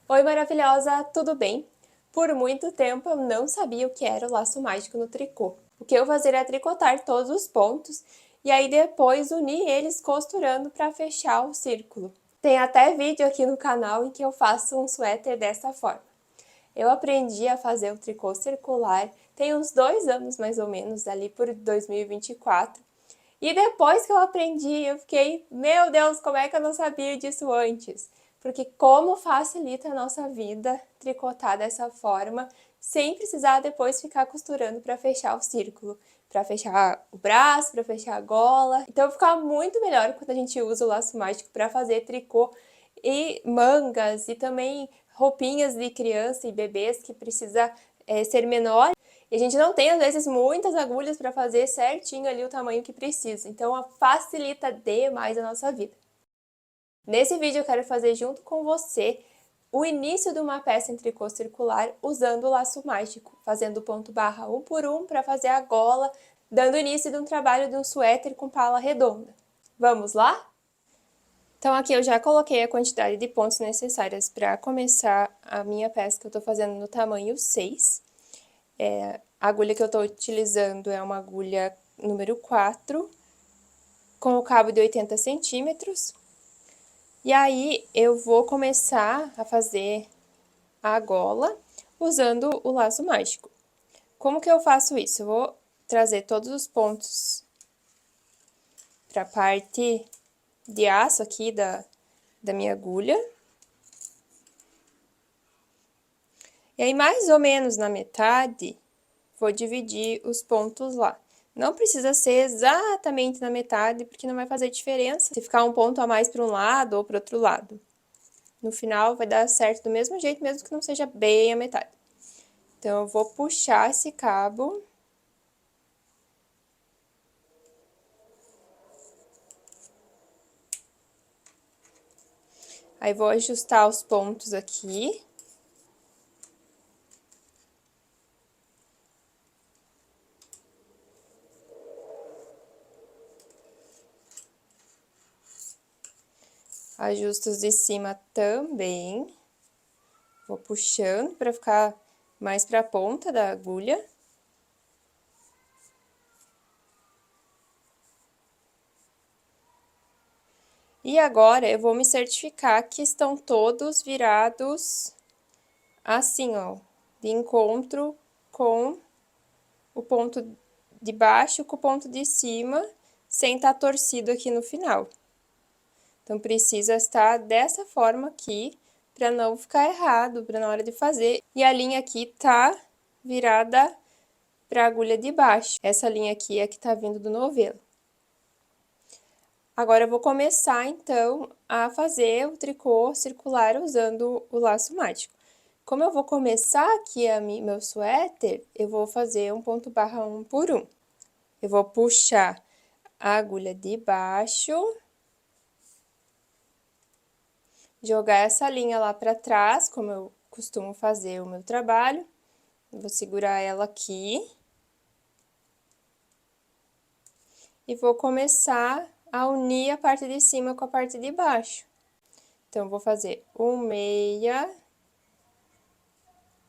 Oi, maravilhosa, tudo bem? Por muito tempo eu não sabia o que era o laço mágico no tricô. O que eu fazia era tricotar todos os pontos e aí depois unir eles costurando para fechar o círculo. Tem até vídeo aqui no canal em que eu faço um suéter dessa forma. Eu aprendi a fazer o tricô circular tem uns 2 anos mais ou menos, ali por 2024. E depois que eu aprendi, eu fiquei, meu Deus, como é que eu não sabia disso antes? Porque como facilita a nossa vida tricotar dessa forma, sem precisar depois ficar costurando para fechar o círculo, para fechar o braço, para fechar a gola. Então fica muito melhor quando a gente usa o laço mágico para fazer tricô e mangas e também roupinhas de criança e bebês que precisa ser menor. E a gente não tem, às vezes, muitas agulhas para fazer certinho ali o tamanho que precisa. Então, facilita demais a nossa vida. Nesse vídeo eu quero fazer junto com você o início de uma peça em tricô circular usando o laço mágico, fazendo ponto barra um por um para fazer a gola, dando início de um trabalho de um suéter com pala redonda. Vamos lá? Então aqui eu já coloquei a quantidade de pontos necessárias para começar a minha peça que eu estou fazendo no tamanho 6. A agulha que eu estou utilizando é uma agulha número 4, com o cabo de 80 centímetros. E aí, eu vou começar a fazer a gola usando o laço mágico. Como que eu faço isso? Eu vou trazer todos os pontos para a parte de aço aqui da minha agulha. E aí, mais ou menos na metade, vou dividir os pontos lá. Não precisa ser exatamente na metade, porque não vai fazer diferença se ficar um ponto a mais para um lado ou para outro lado. No final vai dar certo do mesmo jeito, mesmo que não seja bem a metade. Então, eu vou puxar esse cabo. Aí, vou ajustar os pontos aqui. Ajusto os de cima também. Vou puxando para ficar mais para a ponta da agulha. E agora, eu vou me certificar que estão todos virados assim, ó, de encontro com o ponto de baixo com o ponto de cima, sem estar torcido aqui no final. Então, precisa estar dessa forma aqui, para não ficar errado, para na hora de fazer. E a linha aqui tá virada para a agulha de baixo. Essa linha aqui é que tá vindo do novelo. Agora, eu vou começar, então, a fazer o tricô circular usando o laço mágico. Como eu vou começar aqui meu suéter, eu vou fazer um ponto barra um por um. Eu vou puxar a agulha de baixo, jogar essa linha lá para trás, como eu costumo fazer o meu trabalho. Vou segurar ela aqui. E vou começar a unir a parte de cima com a parte de baixo. Então, vou fazer um meia.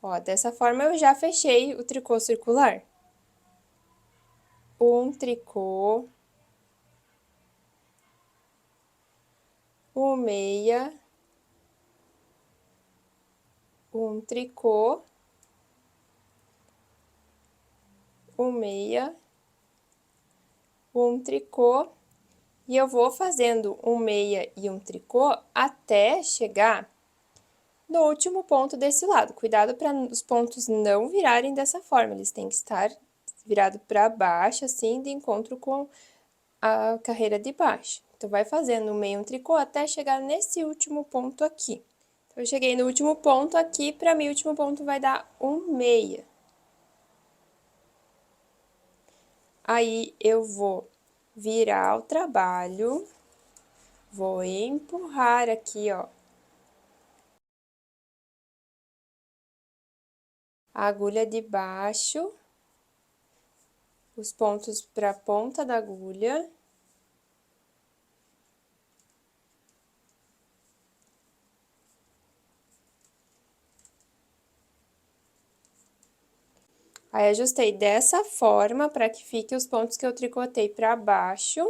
Ó, dessa forma eu já fechei o tricô circular. Um tricô. Um meia. Um tricô. Um meia. Um tricô. E eu vou fazendo um meia e um tricô até chegar no último ponto desse lado. Cuidado para os pontos não virarem dessa forma, eles têm que estar virados para baixo, assim, de encontro com a carreira de baixo. Então, vai fazendo um meio um tricô até chegar nesse último ponto aqui. Então, eu cheguei no último ponto aqui, para mim, o último ponto vai dar um meia. Aí, eu vou virar o trabalho, vou empurrar aqui, ó, a agulha de baixo, os pontos para a ponta da agulha. Aí, ajustei dessa forma, para que fique os pontos que eu tricotei para baixo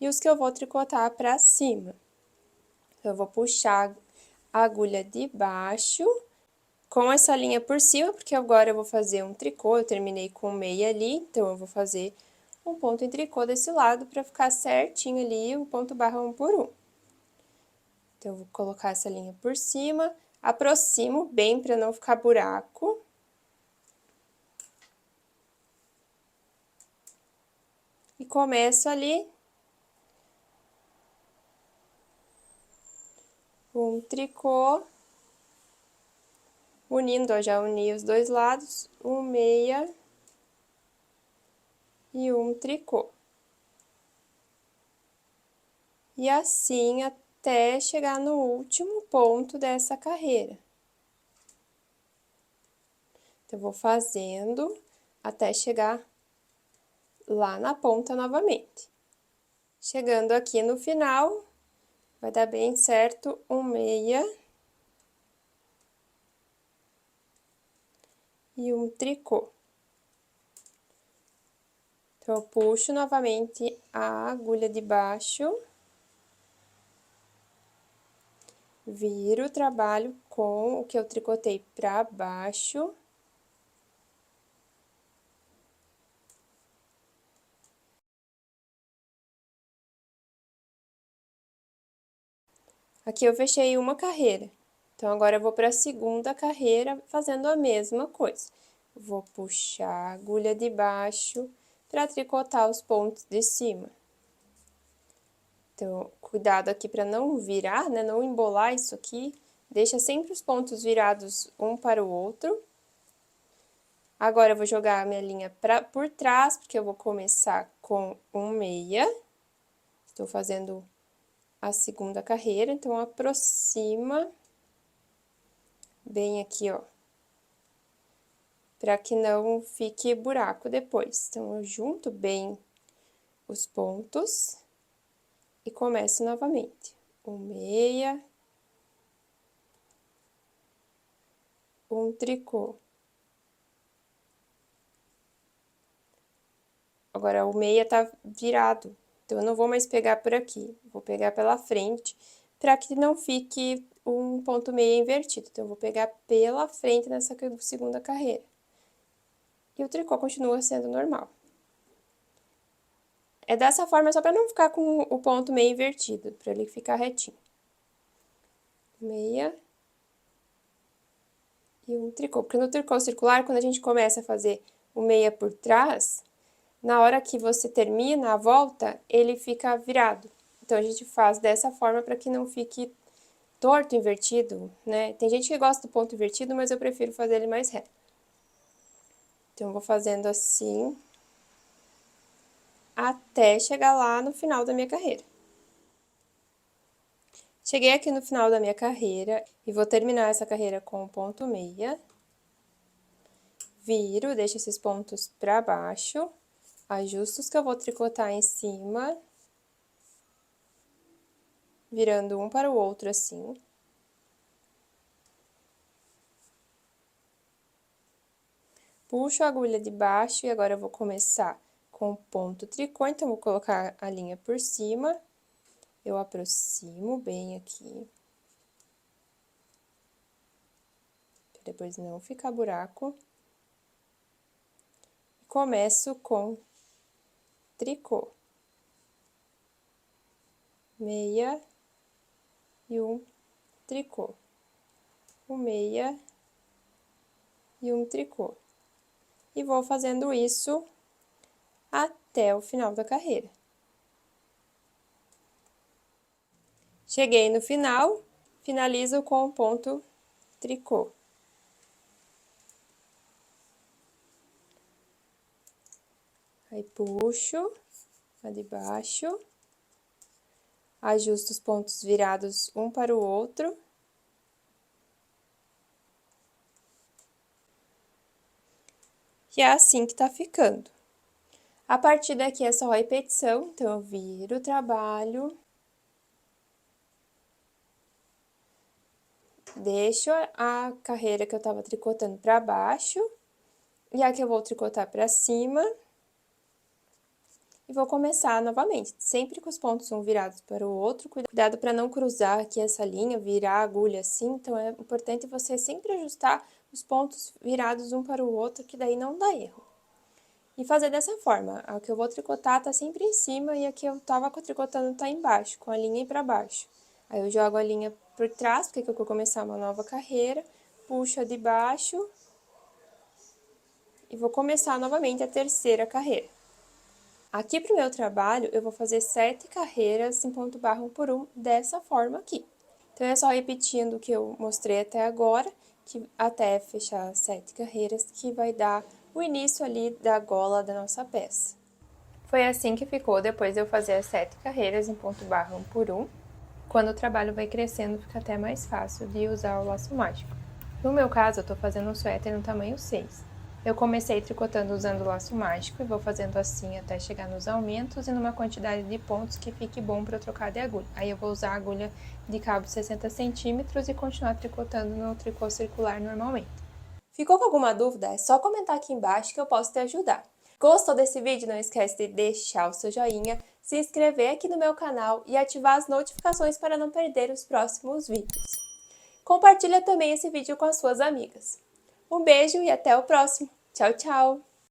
e os que eu vou tricotar para cima. Eu vou puxar a agulha de baixo com essa linha por cima, porque agora eu vou fazer um tricô, eu terminei com meia ali, então eu vou fazer um ponto em tricô desse lado para ficar certinho ali o ponto barra 1 por 1. Então, eu vou colocar essa linha por cima, aproximo bem para não ficar buraco. E começo ali um tricô, unindo, ó, já uni os dois lados, um meia e um tricô. E assim até chegar no último ponto dessa carreira. Então, eu vou fazendo até chegar lá na ponta novamente. Chegando aqui no final, vai dar bem certo um meia e um tricô. Então, eu puxo novamente a agulha de baixo, viro o trabalho com o que eu tricotei para baixo. Aqui eu fechei uma carreira, então agora eu vou para a segunda carreira fazendo a mesma coisa. Vou puxar a agulha de baixo para tricotar os pontos de cima. Então, cuidado aqui para não virar, né, não embolar isso aqui, deixa sempre os pontos virados um para o outro. Agora, eu vou jogar a minha linha por trás, porque eu vou começar com um meia. Estou fazendo a segunda carreira, então, aproxima bem aqui, ó, para que não fique buraco depois. Então, eu junto bem os pontos e começo novamente. Um meia, um tricô. Agora, o meia tá virado, então, eu não vou mais pegar por aqui, vou pegar pela frente, para que não fique um ponto meia invertido. Então, eu vou pegar pela frente nessa segunda carreira. E o tricô continua sendo normal. É dessa forma só para não ficar com o ponto meio invertido, para ele ficar retinho. Meia e um tricô. Porque no tricô circular, quando a gente começa a fazer o meia por trás, na hora que você termina a volta, ele fica virado. Então, a gente faz dessa forma para que não fique torto, invertido, né? Tem gente que gosta do ponto invertido, mas eu prefiro fazer ele mais reto. Então, eu vou fazendo assim, até chegar lá no final da minha carreira. Cheguei aqui no final da minha carreira e vou terminar essa carreira com o ponto meia. Viro, deixo esses pontos pra baixo, ajusto os que eu vou tricotar em cima, virando um para o outro assim. Puxo a agulha de baixo e agora eu vou começar com o ponto tricô, então, vou colocar a linha por cima, eu aproximo bem aqui, para depois não ficar buraco. Começo com tricô, meia e um tricô, um meia e um tricô. E vou fazendo isso até o final da carreira. Cheguei no final, finalizo com o ponto tricô. Aí, puxo a de baixo, ajusto os pontos virados um para o outro. E é assim que tá ficando. A partir daqui é só repetição, então, eu viro o trabalho, deixo a carreira que eu tava tricotando pra baixo E aqui eu vou tricotar pra cima. E vou começar novamente, sempre com os pontos um virados para o outro. Cuidado para não cruzar aqui essa linha, virar a agulha assim. Então, é importante você sempre ajustar os pontos virados um para o outro, que daí não dá erro. E fazer dessa forma, a que eu vou tricotar tá sempre em cima e a que eu tava tricotando tá embaixo, com a linha para baixo. Aí eu jogo a linha por trás, porque eu vou começar uma nova carreira, puxo a de baixo e vou começar novamente a terceira carreira. Aqui pro meu trabalho, eu vou fazer 7 carreiras em ponto barra 1 por 1, dessa forma aqui. Então, é só repetindo o que eu mostrei até agora, que até fechar 7 carreiras, que vai dar o início ali da gola da nossa peça. Foi assim que ficou depois de eu fazer as 7 carreiras em ponto barra 1 por 1. Quando o trabalho vai crescendo, fica até mais fácil de usar o laço mágico. No meu caso, eu tô fazendo um suéter no tamanho 6. Eu comecei tricotando usando o laço mágico e vou fazendo assim até chegar nos aumentos e numa quantidade de pontos que fique bom para eu trocar de agulha. Aí eu vou usar a agulha de cabo 60 centímetros e continuar tricotando no tricô circular normalmente. Ficou com alguma dúvida? É só comentar aqui embaixo que eu posso te ajudar. Gostou desse vídeo? Não esquece de deixar o seu joinha, se inscrever aqui no meu canal e ativar as notificações para não perder os próximos vídeos. Compartilha também esse vídeo com as suas amigas. Um beijo e até o próximo. Tchau, tchau!